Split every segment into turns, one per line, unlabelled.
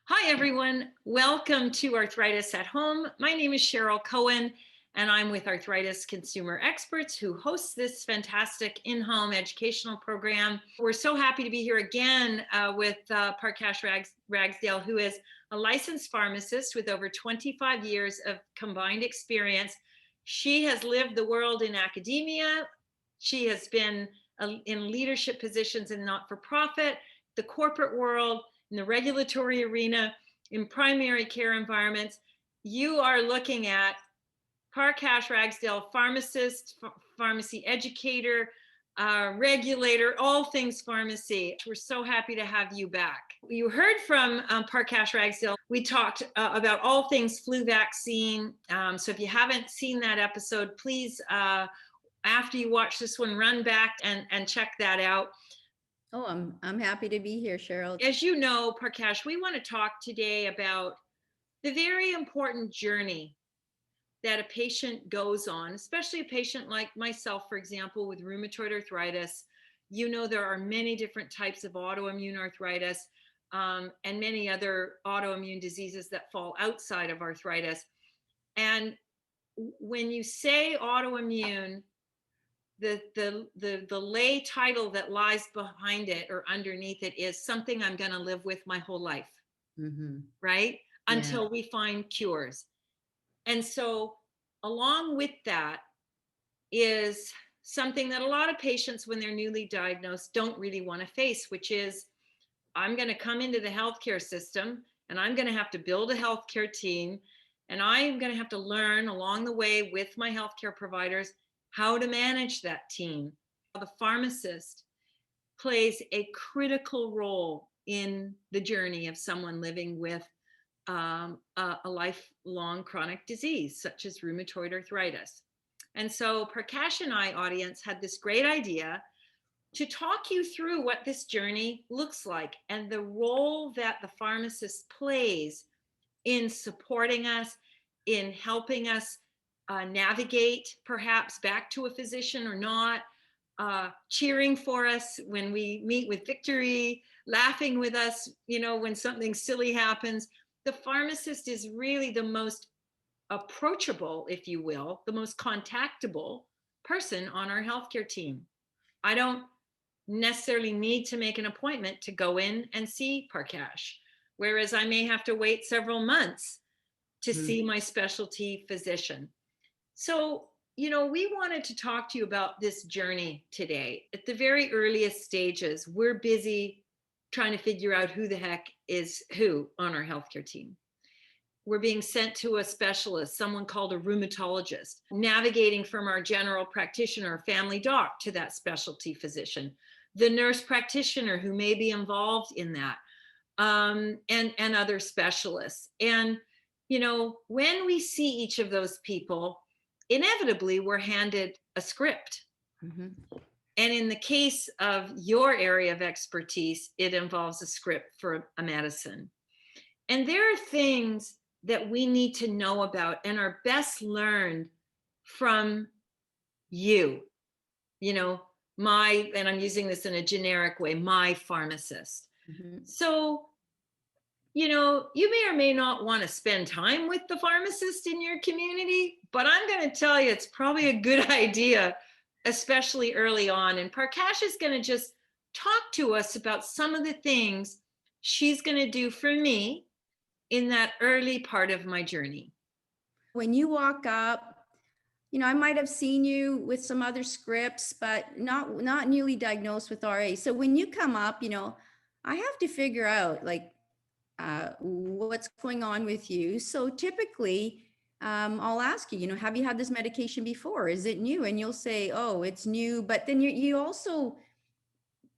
Hi, everyone. Welcome to Arthritis at Home. My name is Cheryl Koehn, and I'm with Arthritis Consumer Experts, who hosts this fantastic in-home educational program. We're so happy to be here again with Parkash Ragsdale, who is a licensed pharmacist with over 25 years of combined experience. She has lived the world in academia. She has been in leadership positions in not-for-profit, the corporate world, in the regulatory arena, in primary care environments. You are looking at Parkash Ragsdale, pharmacist, pharmacy educator, regulator, all things pharmacy. We're so happy to have you back. You heard from Parkash Ragsdale. We talked about all things flu vaccine. So if you haven't seen that episode, please, after you watch this one, run back and check that out.
Oh, I'm happy to be here, Cheryl.
As you know, Parkash, we want to talk today about the very important journey that a patient goes on, especially a patient like myself, for example, with rheumatoid arthritis. You know, there are many different types of autoimmune arthritis and many other autoimmune diseases that fall outside of arthritis. And when you say autoimmune, the lay title that lies behind it or underneath it is something I'm going to live with my whole life, right?
Yeah.
Until we find cures. And so along with that is something that a lot of patients, when they're newly diagnosed, don't really want to face, which is, I'm going to come into the healthcare system and I'm going to have to build a healthcare team, and I'm going to have to learn along the way with my healthcare providers how to manage that team. The pharmacist plays a critical role in the journey of someone living with a lifelong chronic disease, such as rheumatoid arthritis. And so Parkash and I, audience, had this great idea to talk you through what this journey looks like and the role that the pharmacist plays in supporting us, in helping us navigate perhaps back to a physician or not, cheering for us when we meet with victory, laughing with us, you know, when something silly happens. The pharmacist is really the most approachable, if you will, the most contactable person on our healthcare team. I don't necessarily need to make an appointment to go in and see Parkash, whereas I may have to wait several months to see my specialty physician. So, you know, we wanted to talk to you about this journey today. At the very earliest stages, we're busy trying to figure out who the heck is who on our healthcare team. We're being sent to a specialist, someone called a rheumatologist, navigating from our general practitioner, family doc, to that specialty physician, the nurse practitioner who may be involved in that, and other specialists. And, you know, when we see each of those people, inevitably we're handed a script. And in the case of your area of expertise, it involves a script for a medicine. And there are things that we need to know about and are best learned from you know, and I'm using this in a generic way, my pharmacist. So, you know, you may or may not want to spend time with the pharmacist in your community, but I'm going to tell you, it's probably a good idea, especially early on. And Parkash is going to just talk to us about some of the things she's going to do for me in that early part of my journey.
When you walk up, you know, I might have seen you with some other scripts, but not newly diagnosed with RA. So when you come up, you know, I have to figure out like what's going on with you. So typically, I'll ask you, you know, have you had this medication before? Is it new? And you'll say, oh, it's new. But then you also,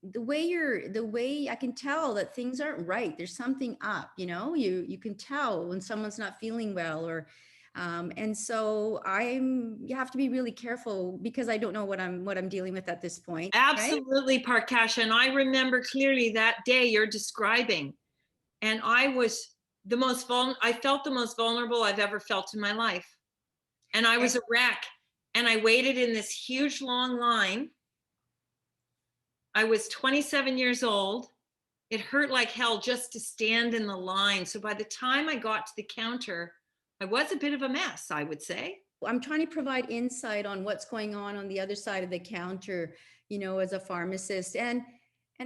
the way I can tell that things aren't right. There's something up, you know, you can tell when someone's not feeling well, or and so you have to be really careful because I don't know what I'm dealing with at this point.
Absolutely, right? Parkash. And I remember clearly that day you're describing. And I was I felt the most vulnerable I've ever felt in my life. And I was a wreck. And I waited in this huge long line. I was 27 years old. it hurt like hell just to stand in the line. So by the time I got to the counter, I was a bit of a mess, I would say.
I'm trying to provide insight on what's going on the other side of the counter, as a pharmacist. And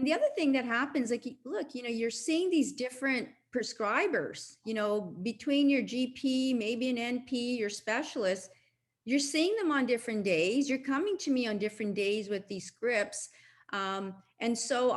the other thing that happens, like, look, you're seeing these different prescribers, between your GP, maybe an NP, your specialist, you're seeing them on different days. You're coming to me on different days with these scripts. And so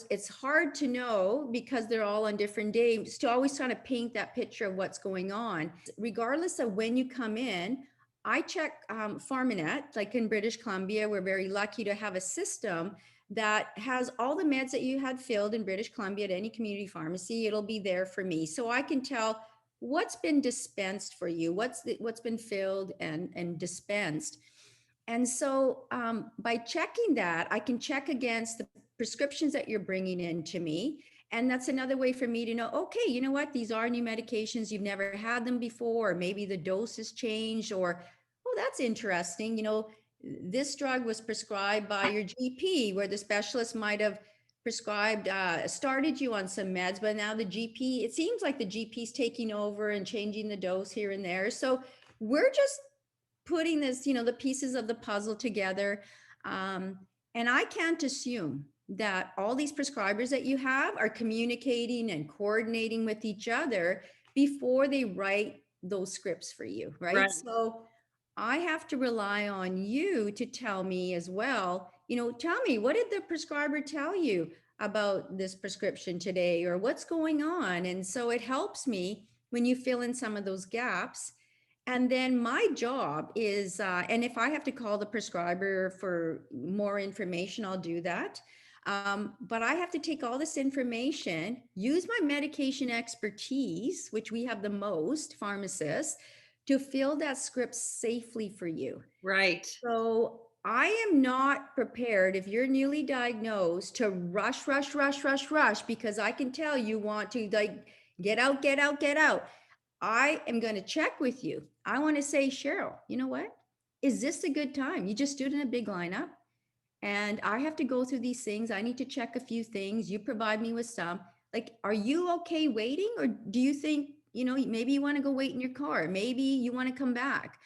it's hard to know because they're all on different days to always try to paint that picture of what's going on. Regardless of when you come in, I check Pharmanet, like in British Columbia, we're very lucky to have a system that has all the meds that you had filled in British Columbia at any community pharmacy. It'll be there for me. So I can tell what's been dispensed for you, what's been filled and dispensed. And so by checking that, I can check against the prescriptions that you're bringing in to me. And that's another way for me to know, okay, you know what, these are new medications, you've never had them before, or maybe the dose has changed, or, oh, that's interesting. This drug was prescribed by your GP, where the specialist might have prescribed, started you on some meds, but now the GP, it seems like the GP's taking over and changing the dose here and there. So we're just putting this, the pieces of the puzzle together. And I can't assume that all these prescribers that you have are communicating and coordinating with each other before they write those scripts for you, right? So I have to rely on you to tell me as well, tell me, what did the prescriber tell you about this prescription today, or what's going on? And so it helps me when you fill in some of those gaps. And then my job is, and if I have to call the prescriber for more information, I'll do that. But I have to take all this information, use my medication expertise, which we have the most pharmacists, to fill that script safely for you.
Right.
So I am not prepared, if you're newly diagnosed, to rush, because I can tell you want to get out. I am going to check with you. I want to say, Cheryl, you know what? Is this a good time? You just stood in a big lineup and I have to go through these things. I need to check a few things. You provide me with some. Like, are you okay waiting? Or do you think, maybe you want to go wait in your car? Maybe you want to come back.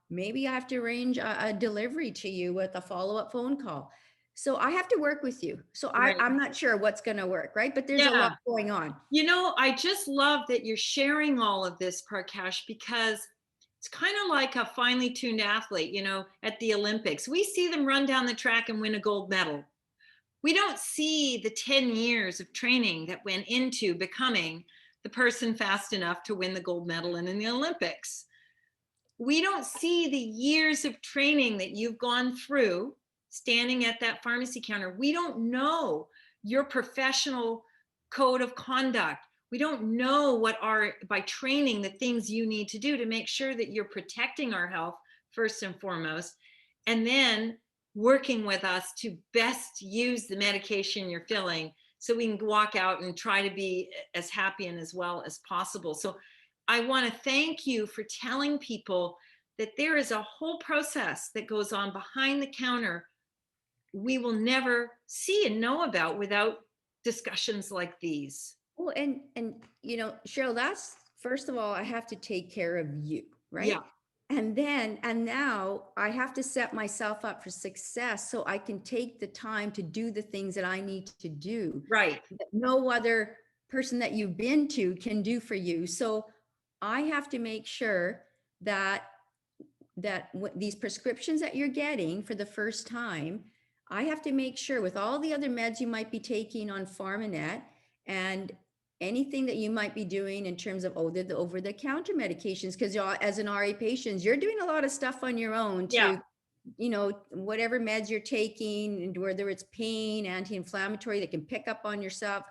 Maybe I have to arrange a delivery to you with a follow-up phone call. So I have to work with you. So I'm not sure what's going to work, right? But there's a lot going on.
I just love that you're sharing all of this, Parkash, because it's kind of like a finely tuned athlete, at the Olympics. We see them run down the track and win a gold medal. We don't see the 10 years of training that went into becoming the person fast enough to win the gold medal in the Olympics. We don't see the years of training that you've gone through standing at that pharmacy counter. We don't know your professional code of conduct. We don't know what are, by training, the things you need to do to make sure that you're protecting our health first and foremost, and then working with us to best use the medication you're filling so we can walk out and try to be as happy and as well as possible. So I want to thank you for telling people that there is a whole process that goes on behind the counter we will never see and know about without discussions like these.
Well, and Cheryl, that's, first of all, I have to take care of you, right?
Yeah.
And now I have to set myself up for success so I can take the time to do the things that I need to do.
Right.
That no other person that you've been to can do for you. So I have to make sure that these prescriptions that you're getting for the first time, I have to make sure with all the other meds you might be taking on Pharmanet and anything that you might be doing in terms of the over-the-counter medications, because as an RA patient, you're doing a lot of stuff on your own to, whatever meds you're taking, and whether it's pain, anti-inflammatory that can pick up on yourself,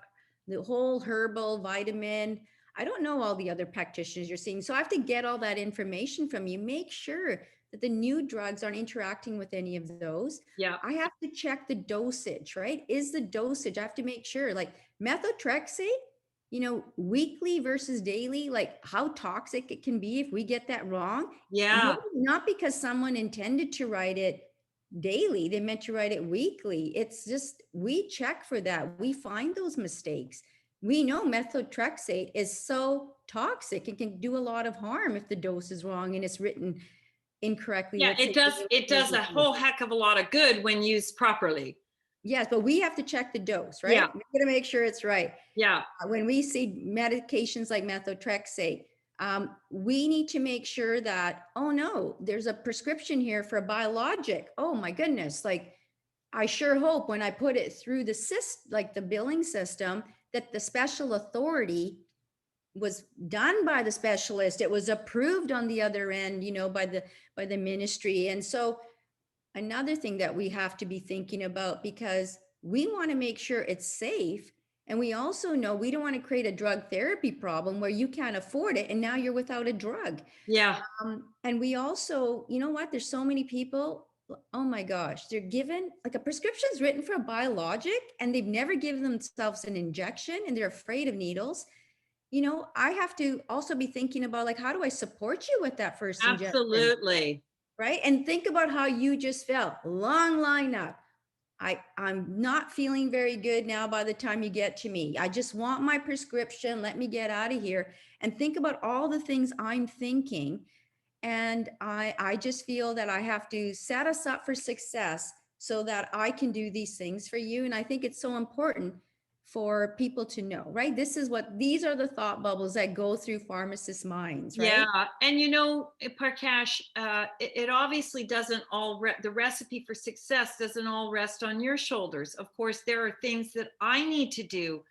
the whole herbal, vitamin. I don't know all the other practitioners you're seeing. So I have to get all that information from you, make sure that the new drugs aren't interacting with any of those.
Yeah.
I have to check the dosage, right? Is the dosage, I have to make sure, like methotrexate, weekly versus daily, like how toxic it can be if we get that wrong.
Yeah.
Not because someone intended to write it daily. They're meant to write it weekly. It's just, we check for that. We find those mistakes. We know methotrexate is so toxic. It can do a lot of harm if the dose is wrong and it's written incorrectly.
Yeah,
Let's say
it does a whole heck of a lot of good when used properly.
yes, but we have to check the dose,
Yeah,
right? We got to make sure it's right.
yeah,
When we see medications like methotrexate, we need to make sure that, oh no, there's a prescription here for a biologic. Oh my goodness. Like, I sure hope when I put it through like the billing system, that the special authority was done by the specialist. It was approved on the other end, by the ministry. And so another thing that we have to be thinking about, because we want to make sure it's safe. And we also know we don't want to create a drug therapy problem where you can't afford it and now you're without a drug.
yeah,
And we also, you know what? There's so many people, oh my gosh, they're given like a prescription's written for a biologic and they've never given themselves an injection and they're afraid of needles. I have to also be thinking about, like, how do I support you with that first injection?
absolutely.
Right? And think about how you just felt. Long lineup. I'm not feeling very good now by the time you get to me. I just want my prescription. Let me get out of here. And think about all the things I'm thinking. And I just feel that I have to set us up for success so that I can do these things for you. And I think it's so important for people to know, right? These are the thought bubbles that go through pharmacists' minds,
Yeah,
right?
and Parkash, it obviously doesn't the recipe for success doesn't all rest on your shoulders. Of course, there are things that I need to do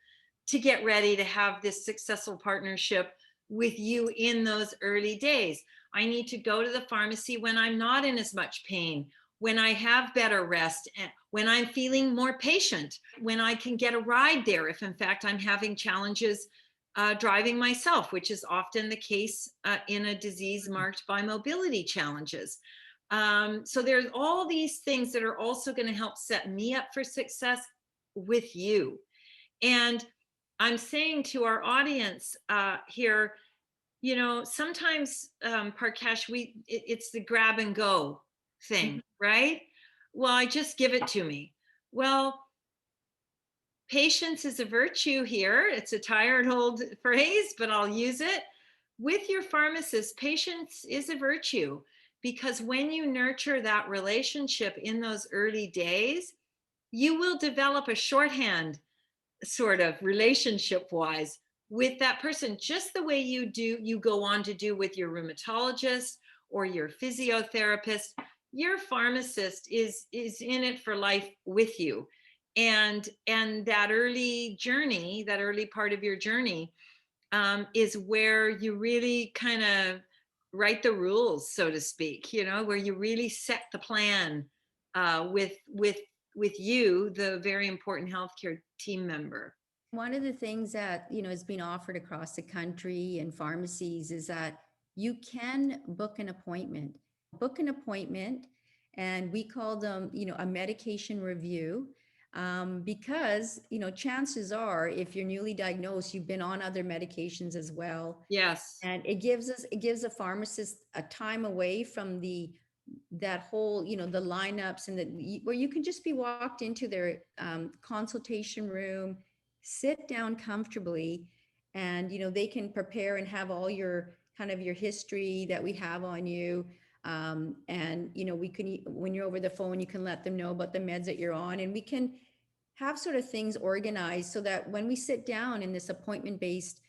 to get ready to have this successful partnership with you in those early days. I need to go to the pharmacy when I'm not in as much pain, when I have better rest, and when I'm feeling more patient, when I can get a ride there, if in fact I'm having challenges driving myself, which is often the case in a disease marked by mobility challenges. So there's all these things that are also going to help set me up for success with you. And I'm saying to our audience here, sometimes Parkash, it's the grab and go thing, right? Well, I just give it to me. Well, patience is a virtue here. It's a tired old phrase, but I'll use it. With your pharmacist, patience is a virtue, because when you nurture that relationship in those early days, you will develop a shorthand sort of relationship wise with that person, just the way you go on to do with your rheumatologist or your physiotherapist. Your pharmacist is in it for life with you. And that early journey, that early part of your journey, is where you really kind of write the rules, so to speak, where you really set the plan with you, the very important healthcare team member.
One of the things that, is being offered across the country in pharmacies is that you can book an appointment. And we call them, a medication review. Because, chances are, if you're newly diagnosed, you've been on other medications as well.
Yes.
And it gives a pharmacist a time away from that whole, the lineups where you can just be walked into their consultation room, sit down comfortably, and they can prepare and have all your kind of your history that we have on you. And we can, when you're over the phone, you can let them know about the meds that you're on, and we can have sort of things organized so that when we sit down in this appointment-based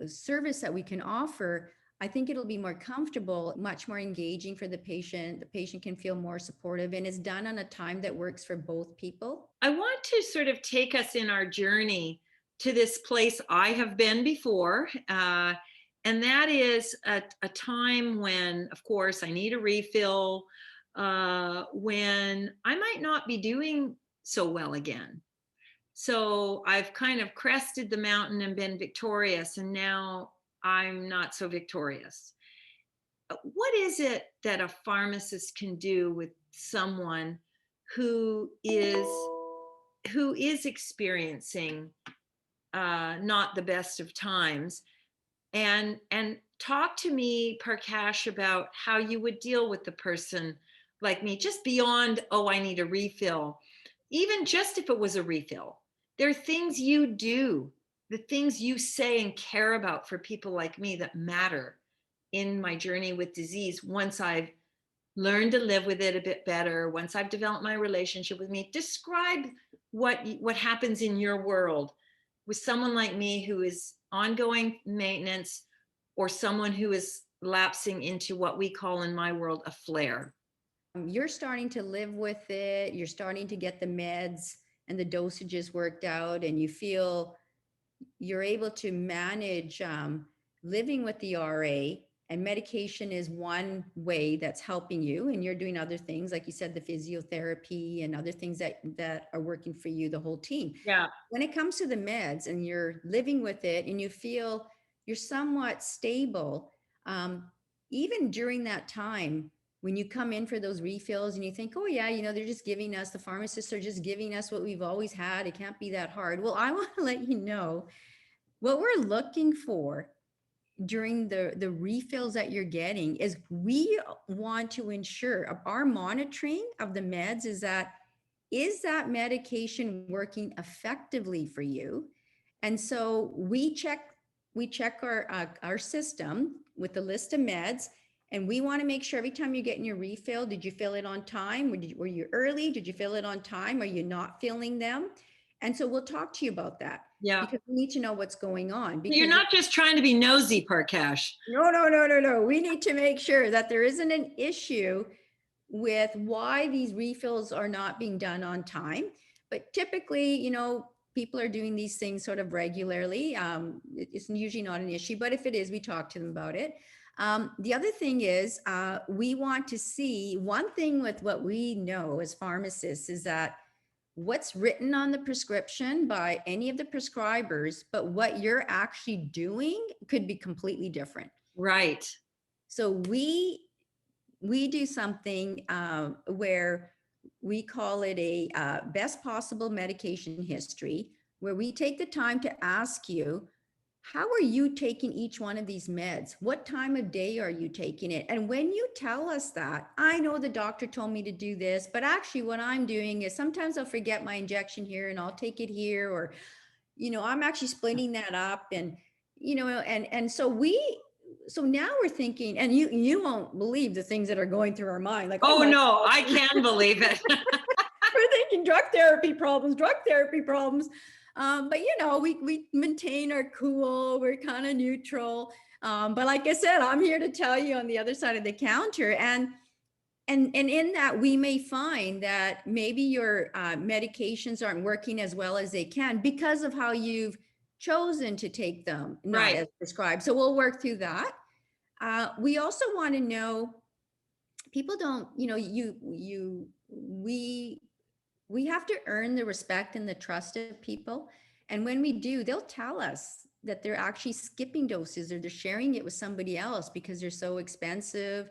service that we can offer, I think it'll be more comfortable, much more engaging for the patient. The patient can feel more supportive, and it's done on a time that works for both people.
I want to sort of take us in our journey to this place I have been before. And that is a time when, of course, I need a refill, when I might not be doing so well again. So I've kind of crested the mountain and been victorious, and now I'm not so victorious. What is it that a pharmacist can do with someone who is experiencing not the best of times? And talk to me, Parkash, about how you would deal with the person like me, just beyond, oh, I need a refill, even just if it was a refill, there are things you do, the things you say and care about for people like me that matter in my journey with disease. Once I've learned to live with it a bit better, once I've developed my relationship with me, describe what happens in your world with someone like me who is ongoing maintenance, or someone who is lapsing into what we call in my world a flare.
You're starting to live with it. You're starting to get the meds and the dosages worked out, and you feel you're able to manage living with the RA, and medication is one way that's helping you, and you're doing other things, like you said, the physiotherapy and other things that are working for you, the whole team.
Yeah.
When it comes to the meds and you're living with it and you feel you're somewhat stable, even during that time, when you come in for those refills and you think, oh yeah, they're just giving us, the pharmacists are just giving us what we've always had, it can't be that hard. Well, I want to let you know what we're looking for during the refills that you're getting is we want to ensure our monitoring of the meds is that medication working effectively for you? And so we check our system with the list of meds, and we want to make sure every time you're getting your refill, did you fill it on time? Were you early? Did you fill it on time? Are you not filling them? And so we'll talk to you about that.
Yeah.
Because we need to know what's going on. Because
you're not just trying to be nosy, Parkash.
No. We need to make sure that there isn't an issue with why these refills are not being done on time. But typically, people are doing these things sort of regularly. It's usually not an issue, but if it is, we talk to them about it. The other thing is we want to see, one thing with what we know as pharmacists is that what's written on the prescription by any of the prescribers, but what you're actually doing could be completely different.
Right.
So we do something where we call it a best possible medication history, where we take the time to ask you, how are you taking each one of these meds? What time of day are you taking it? And when you tell us that, I know the doctor told me to do this, but actually what I'm doing is sometimes I'll forget my injection here and I'll take it here, or, I'm actually splitting that up, and, and so now we're thinking, and you won't believe the things that are going through our mind. Like,
oh no, I can believe it.
We're thinking drug therapy problems. But we maintain our cool, we're kind of neutral. But like I said, I'm here to tell you on the other side of the counter. And in that, we may find that maybe your medications aren't working as well as they can because of how you've chosen to take them, not
Right.
as prescribed. So we'll work through that. We also want to know, people don't, we have to earn the respect and the trust of people. And when we do, they'll tell us that they're actually skipping doses or they're sharing it with somebody else because they're so expensive,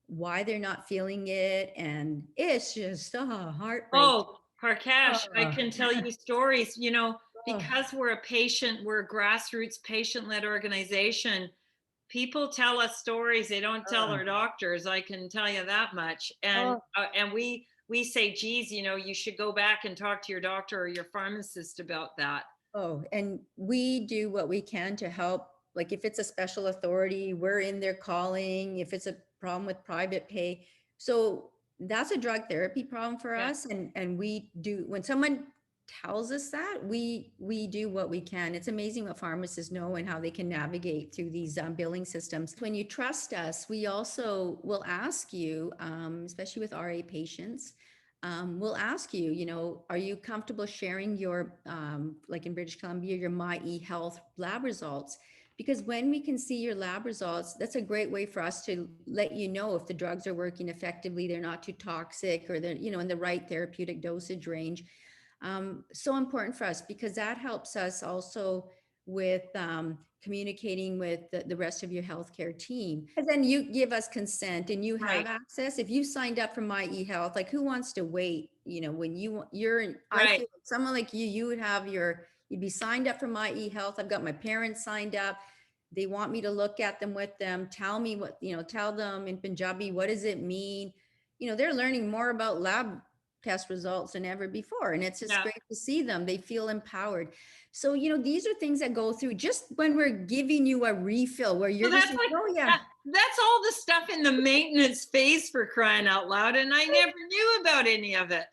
why they're not feeling it. And it's just heartbreak.
Oh, Parkash, I can tell you stories, because we're a grassroots patient-led organization. People tell us stories they don't tell their doctors. I can tell you that much. And we say, geez, you should go back and talk to your doctor or your pharmacist about that.
Oh, and we do what we can to help. Like if it's a special authority, we're in there calling. If it's a problem with private pay, so that's a drug therapy problem for us. And we do, when someone tells us that, we do what we can. It's amazing what pharmacists know and how they can navigate through these billing systems. When you trust us, we also will ask you, especially with RA patients, we'll ask you, are you comfortable sharing your, like in British Columbia, your My eHealth lab results? Because when we can see your lab results, that's a great way for us to let you know if the drugs are working effectively, they're not too toxic, or they're, in the right therapeutic dosage range. So important for us because that helps us also with communicating with the rest of your healthcare team. And then you give us consent and you have access. If you signed up for My eHealth, like who wants to wait? When I feel like someone like you would have you'd be signed up for My eHealth. I've got my parents signed up. They want me to look at them with them. Tell me what, tell them in Punjabi, what does it mean? they're learning more about lab test results than ever before. And it's just
Yeah.
great to see them. They feel empowered. So, these are things that go through just when we're giving you a refill where you're
Well,
just
that's
saying,
like
oh yeah.
that's all the stuff in the maintenance phase, for crying out loud, and I never knew about any of it.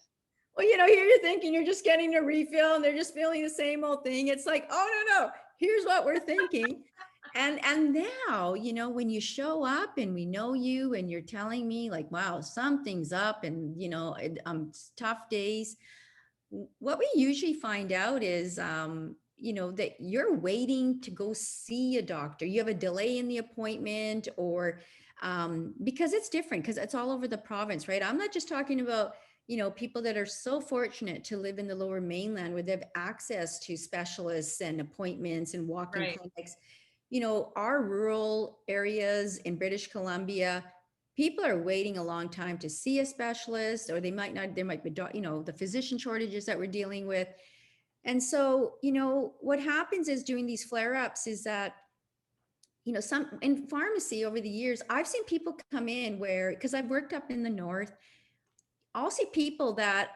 Well, here you're thinking you're just getting a refill and they're just feeling the same old thing. It's like, oh no, here's what we're thinking. And now, when you show up and we know you and you're telling me like, wow, something's up and tough days. What we usually find out is that you're waiting to go see a doctor. You have a delay in the appointment, or because it's different, because it's all over the province, right? I'm not just talking about people that are so fortunate to live in the Lower Mainland where they have access to specialists and appointments and walk-in
Right.
clinics. Our rural areas in British Columbia, people are waiting a long time to see a specialist, or there might be, the physician shortages that we're dealing with. And so, what happens is during these flare-ups is that, some in pharmacy over the years, I've seen people come in where, because I've worked up in the north, I'll see people that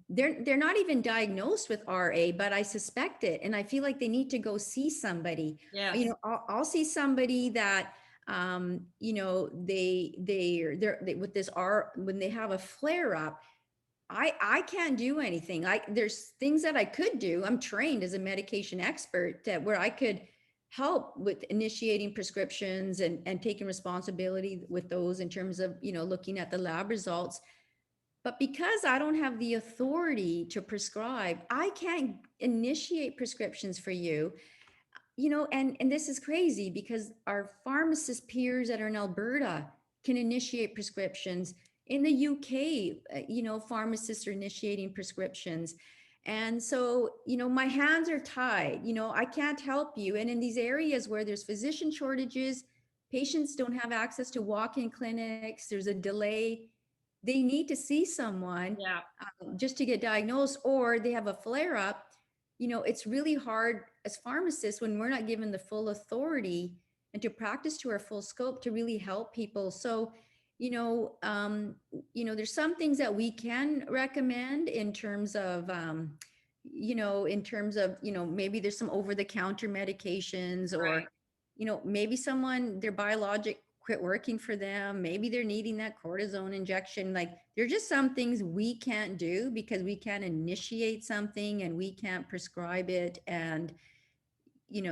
they're not even diagnosed with RA, but I suspect it, and I feel like they need to go see somebody.
Yes.
I'll see somebody that they with this R, when they have a flare up, I can't do anything. There's things that I could do. I'm trained as a medication expert that where I could help with initiating prescriptions and taking responsibility with those in terms of looking at the lab results. But because I don't have the authority to prescribe, I can't initiate prescriptions for you. And this is crazy because our pharmacist peers that are in Alberta can initiate prescriptions. In the UK, pharmacists are initiating prescriptions. And so, my hands are tied, I can't help you. And in these areas where there's physician shortages, patients don't have access to walk-in clinics, there's a delay. They need to see someone
Yeah.
just to get diagnosed, or they have a flare up. It's really hard as pharmacists when we're not given the full authority and to practice to our full scope to really help people. So, there's some things that we can recommend in terms of, maybe there's some over-the-counter medications, or,
Right.
maybe someone, their biologic quit working for them. Maybe they're needing that cortisone injection. Like, there are just some things we can't do because we can't initiate something and we can't prescribe it. And,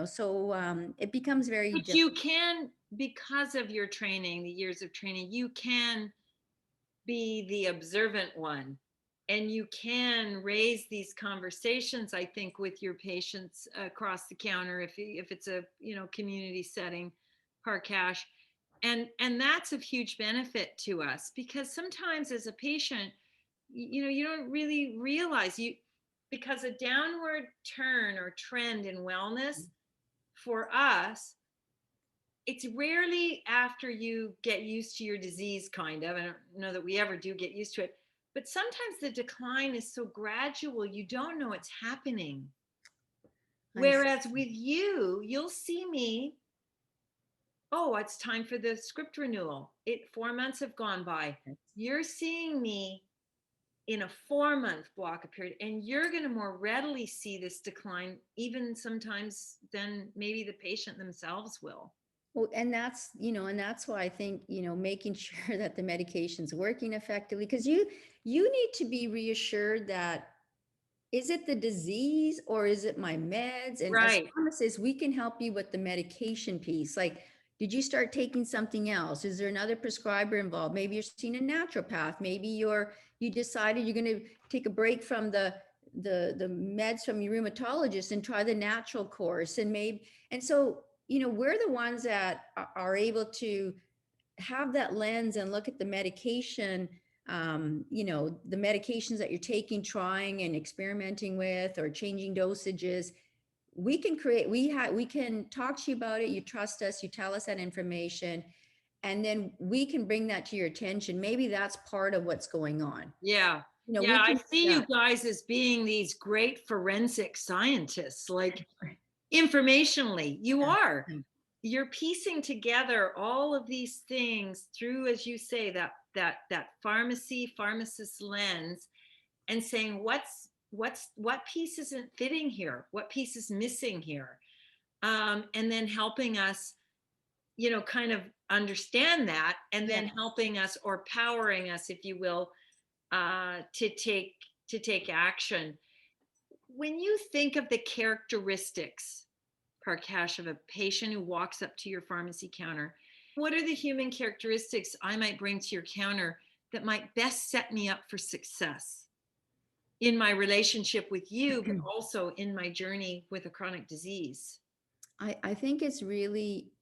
so it becomes very
But you can, because of your training, the years of training, you can be the observant one, and you can raise these conversations, I think, with your patients across the counter if it's a community setting, Parkash. And that's of huge benefit to us, because sometimes as a patient, you don't really realize because a downward turn or trend in wellness for us, it's rarely after you get used to your disease, kind of. I don't know that we ever do get used to it, but sometimes the decline is so gradual, you don't know it's happening. Whereas with you, you'll see me, oh, it's time for the script renewal. 4 months have gone by. You're seeing me in a 4-month block of period, and you're going to more readily see this decline, even sometimes than maybe the patient themselves will.
Well, and that's why I think, making sure that the medication's working effectively, because you need to be reassured that, is it the disease or is it my meds? And as
Right.
pharmacists, we can help you with the medication piece. Like, did you start taking something else? Is there another prescriber involved? Maybe you're seeing a naturopath. Maybe you decided you're going to take a break from the meds from your rheumatologist and try the natural course. And so, we're the ones that are able to have that lens and look at the medication, the medications that you're taking, trying and experimenting with, or changing dosages. We can talk to you about it. You trust us, you tell us that information, and then we can bring that to your attention. Maybe that's part of what's going on.
Yeah. Yeah, I see you guys as being these great forensic scientists, like informationally. You are. You're piecing together all of these things through, as you say, that that pharmacist lens and saying what piece isn't fitting here, what piece is missing here, and then helping us, kind of understand that, and then
Yeah.
helping us or powering us, if you will, to take action. When you think of the characteristics, Parkash, of a patient who walks up to your pharmacy counter, what are the human characteristics I might bring to your counter that might best set me up for success in my relationship with you, but also in my journey with a chronic disease?
I think it's really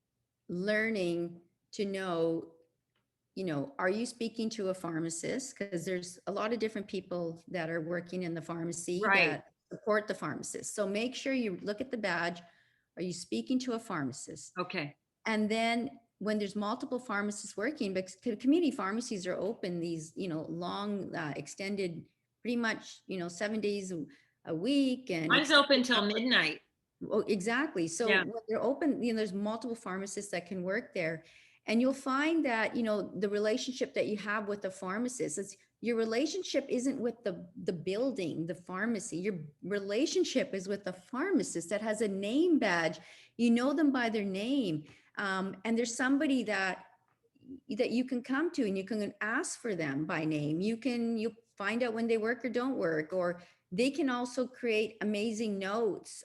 learning to know, are you speaking to a pharmacist? Because there's a lot of different people that are working in the pharmacy
Right.
that support the pharmacist. So make sure you look at the badge. Are you speaking to a pharmacist?
Okay.
And then when there's multiple pharmacists working, because community pharmacies are open these, long, extended, pretty much, 7 days a week and
Mine's open
extended
till
hours.
midnight.
Oh, exactly. So
Yeah.
when they're open, there's multiple pharmacists that can work there. And you'll find that, the relationship that you have with the pharmacist is your relationship isn't with the building, the pharmacy. Your relationship is with the pharmacist that has a name badge. You know them by their name. And there's somebody that you can come to and you can ask for them by name. You'll find out when they work or don't work, or they can also create amazing notes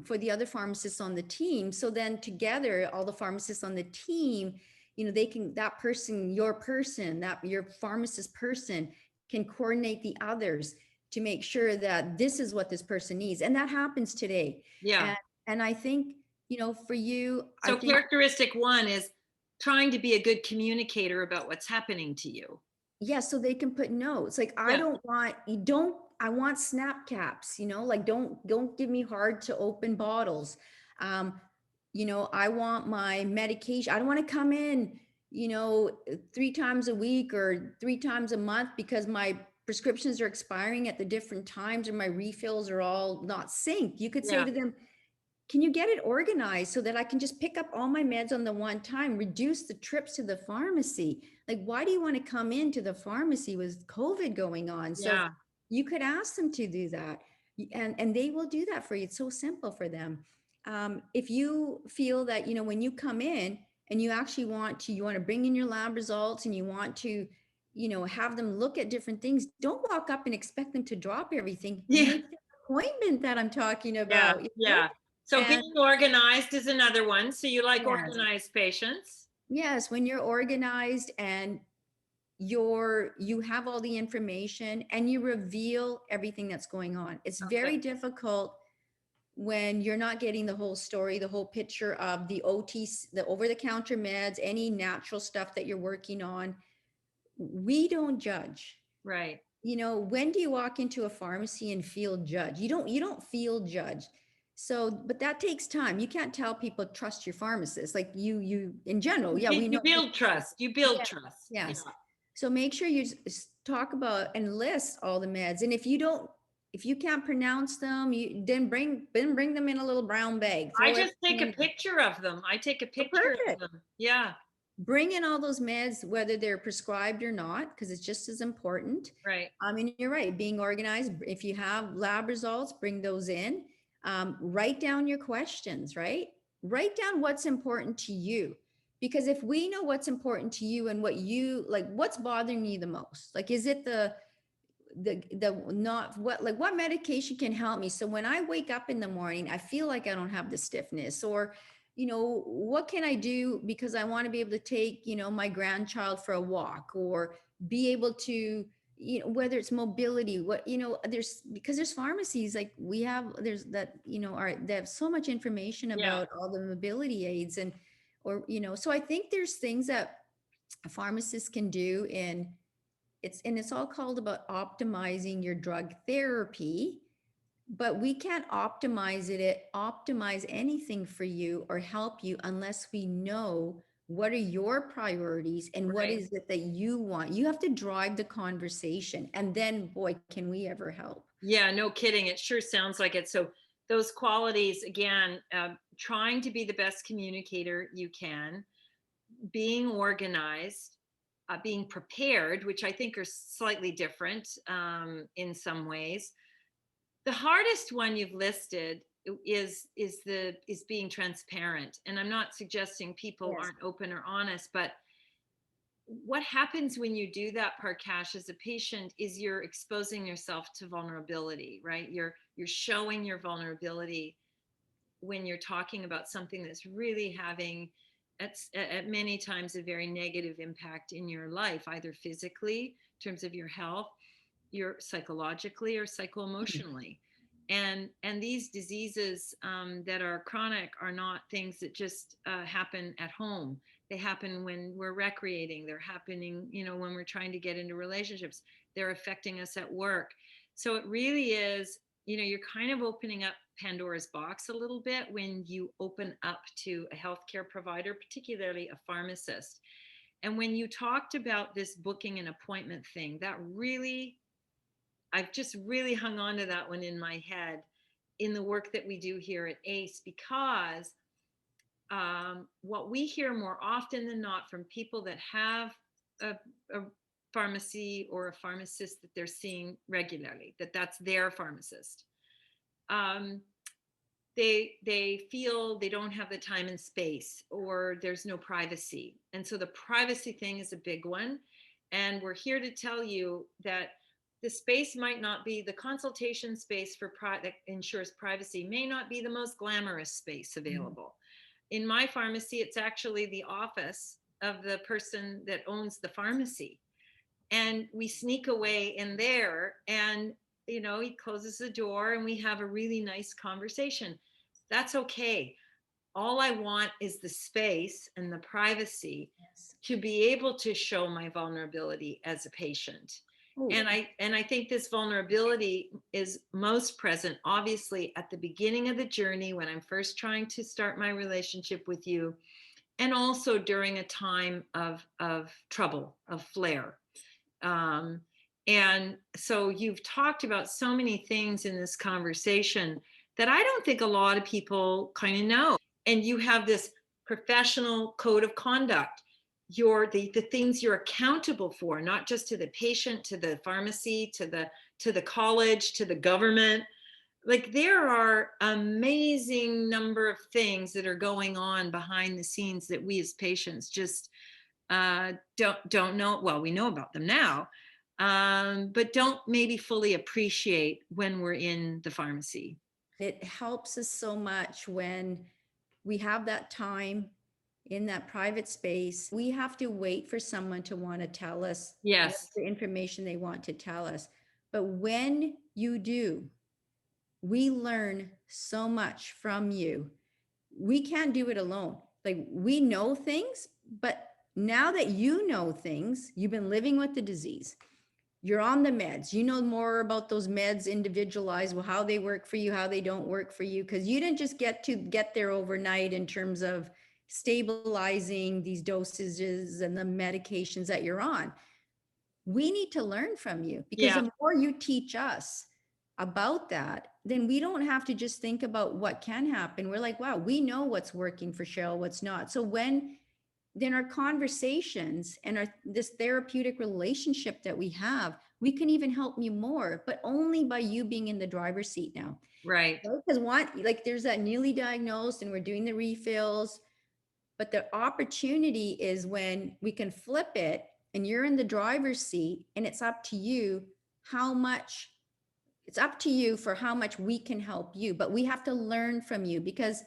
for the other pharmacists on the team. So then together, all the pharmacists on the team, that person, that your pharmacist person can coordinate the others to make sure that this is what this person needs. And that happens today.
Yeah.
And I think, for you, I
So
think,
characteristic one is trying to be a good communicator about what's happening to you.
yeah, so they can put notes. Like, I want snap caps, like don't give me hard to open bottles. I want my medication. I don't want to come in, 3 times a week or 3 times a month because my prescriptions are expiring at the different times or my refills are all not synced. You could say
Yeah.
to them, can you get it organized so that I can just pick up all my meds on the one time, reduce the trips to the pharmacy? Like, why do you want to come into the pharmacy with COVID going on? So
Yeah.
you could ask them to do that, and they will do that for you. It's so simple for them. If you feel that, when you come in and you actually you want to bring in your lab results and you want to, have them look at different things, don't walk up and expect them to drop everything.
Yeah.
Make the appointment that I'm talking
Yeah.
about.
Yeah. So
And
being organized is another one. So you like
yes,
organized patients?
yes, when you're organized and you have all the information and you reveal everything that's going on. It's very
Okay.
difficult when you're not getting the whole story, the whole picture of the OTC, the over-the-counter meds, any natural stuff that you're working on. We don't judge.
Right.
When do you walk into a pharmacy and feel judged? You don't feel judged. So, but that takes time. You can't tell people trust your pharmacist. Like you in general. Yeah, we
You
know.
build trust. You build
Yeah,
trust.
yes.
Yeah.
So make sure you talk about and list all the meds. And if you can't pronounce them, you then bring them in a little brown bag.
I
Throw
just take a
everything in.
picture of them. I take a
Oh,
picture of
perfect.
them. Yeah.
Bring in all those meds, whether they're prescribed or not, because it's just as important.
Right.
I mean, you're right, being organized. If you have lab results, bring those in. Write down your questions, right? Write down what's important to you. Because if we know what's important to you and what's bothering you the most, like, is it the not what medication can help me? So when I wake up in the morning, I feel like I don't have the stiffness, or what can I do because I want to be able to take my grandchild for a walk, or be able to whether it's mobility, there's pharmacies like we have, there's that they have so much information
Yeah.
about all the mobility aids, and so I think there's things that a pharmacist can do, and it's all called about optimizing your drug therapy. But we can't optimize anything for you or help you unless we know what are your priorities and what
Right.
is it that you want. You have to drive the conversation, and then boy, can we ever help.
Yeah, no kidding. It sure sounds like it. So those qualities, again, trying to be the best communicator you can, being organized, being prepared, which I think are slightly different in some ways. The hardest one you've listed is being transparent. And I'm not suggesting people
Yes.
aren't open or honest, but what happens when you do that, Parkash, as a patient, is you're exposing yourself to vulnerability, right? You're showing your vulnerability when you're talking about something that's really having at many times a very negative impact in your life, either physically in terms of your health, your psychologically, or psycho-emotionally. And these diseases that are chronic are not things that just happen at home. They happen when we're recreating. They're happening, when we're trying to get into relationships. They're affecting us at work. So it really is, you're kind of opening up Pandora's box a little bit when you open up to a healthcare provider, particularly a pharmacist. And when you talked about this booking an appointment thing, that really, I've just really hung on to that one in my head in the work that we do here at ACE, because what we hear more often than not from people that have a pharmacy or a pharmacist that they're seeing regularly, that's their pharmacist, they feel they don't have the time and space, or there's no privacy. And so the privacy thing is a big one. And we're here to tell you that the space might not be the consultation space that ensures privacy, may not be the most glamorous space available. In my pharmacy, it's actually the office of the person that owns the pharmacy. And we sneak away in there, and he closes the door and we have a really nice conversation. That's okay. All I want is the space and the privacy to be able to show my vulnerability as a patient.
Ooh.
And I think this vulnerability is most present, obviously, at the beginning of the journey when I'm first trying to start my relationship with you, and also during a time of trouble, of flare. And so you've talked about so many things in this conversation that I don't think a lot of people kind of know. And you have this professional code of conduct. The things you're accountable for, not just to the patient, to the pharmacy, to the college, to the government. Like, there are amazing number of things that are going on behind the scenes that we as patients just don't know. Well, we know about them now, but don't maybe fully appreciate when we're in the pharmacy.
It helps us so much when we have that time in that private space. We have to wait for someone to want to tell us
Yes.
the information they want to tell us. But when you do, we learn so much from you. We can't do it alone. Like, we know things, but now that you know things, you've been living with the disease, you're on the meds, you know more about those meds, individualized, how they work for you, how they don't work for you, because you didn't just get there overnight in terms of stabilizing these dosages and the medications that you're on. We need to learn from you, because the more you teach us about that, then we don't have to just think about what can happen. We're like, wow, we know what's working for Cheryl, what's not. So then our conversations and this therapeutic relationship that we have, we can even help you more, but only by you being in the driver's seat now.
Right.
Because there's that newly diagnosed and we're doing the refills, but the opportunity is when we can flip it and you're in the driver's seat, and it's up to you for how much we can help you. But we have to learn from you, because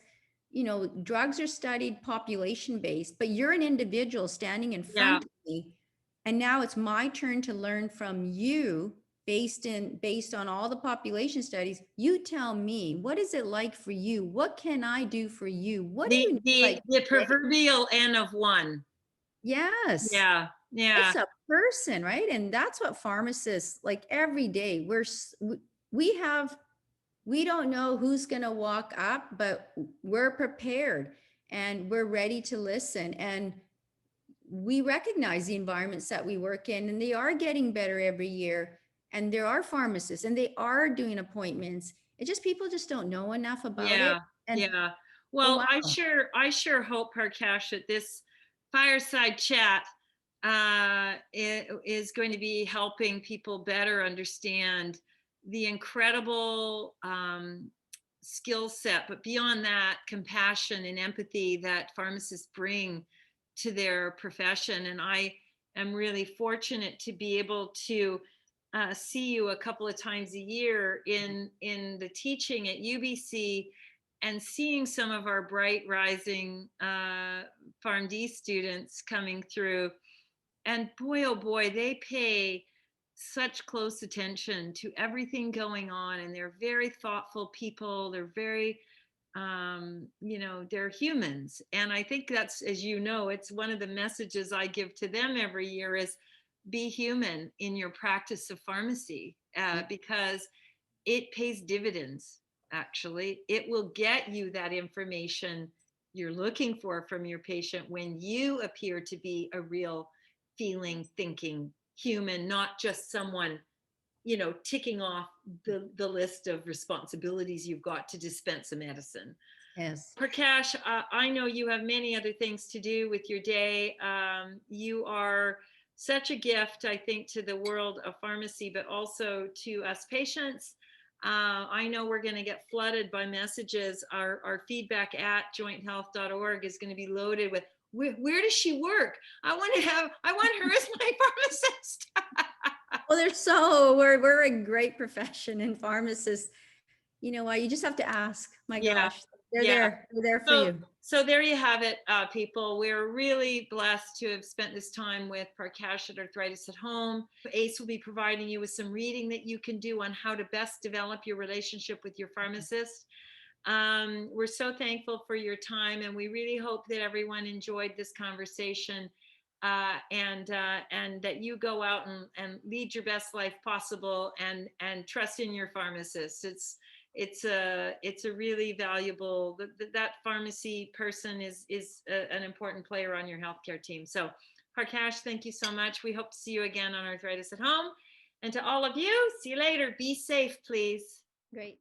drugs are studied population based, but you're an individual standing in front of me. And now it's my turn to learn from you based on all the population studies. You tell me, what is it like for you? What can I do for you? What do you need?
The proverbial N of one.
Yes.
Yeah.
It's a person, right? And that's what pharmacists, like, every day we don't know who's going to walk up, but we're prepared and we're ready to listen. And we recognize the environments that we work in, and they are getting better every year. And there are pharmacists and they are doing appointments. It's just, people just don't know enough about it. And
well,
wow.
I sure hope, Parkash, that this fireside chat is going to be helping people better understand the incredible skill set, but beyond that, compassion and empathy that pharmacists bring to their profession. And I am really fortunate to be able to see you a couple of times a year in the teaching at UBC, and seeing some of our bright rising PharmD students coming through. And boy, oh boy, they pay such close attention to everything going on, and they're very thoughtful people. They're very they're humans. And I think that's, as you know, it's one of the messages I give to them every year is be human in your practice of pharmacy, because it pays dividends. Actually, it will get you that information you're looking for from your patient when you appear to be a real feeling, thinking human, not just someone ticking off the list of responsibilities you've got to dispense a medicine.
Yes.
Parkash, I know you have many other things to do with your day. You are such a gift, I think, to the world of pharmacy, but also to us patients. I know we're going to get flooded by messages. Our feedback at jointhealth.org is going to be loaded with, where does she work? I want her as my pharmacist.
Well, we're a great profession, and pharmacists, you know what, you just have to ask. My gosh, they're there for you.
So there you have it, people. We're really blessed to have spent this time with Parkash at Arthritis at Home. ACE will be providing you with some reading that you can do on how to best develop your relationship with your pharmacist. We're so thankful for your time, and we really hope that everyone enjoyed this conversation, and that you go out and lead your best life possible, and trust in your pharmacist. It's a really valuable, that pharmacy person is an important player on your healthcare team. So Parkash, thank you so much. We hope to see you again on Arthritis at Home. And to all of you, see you later. Be safe, please.
Great.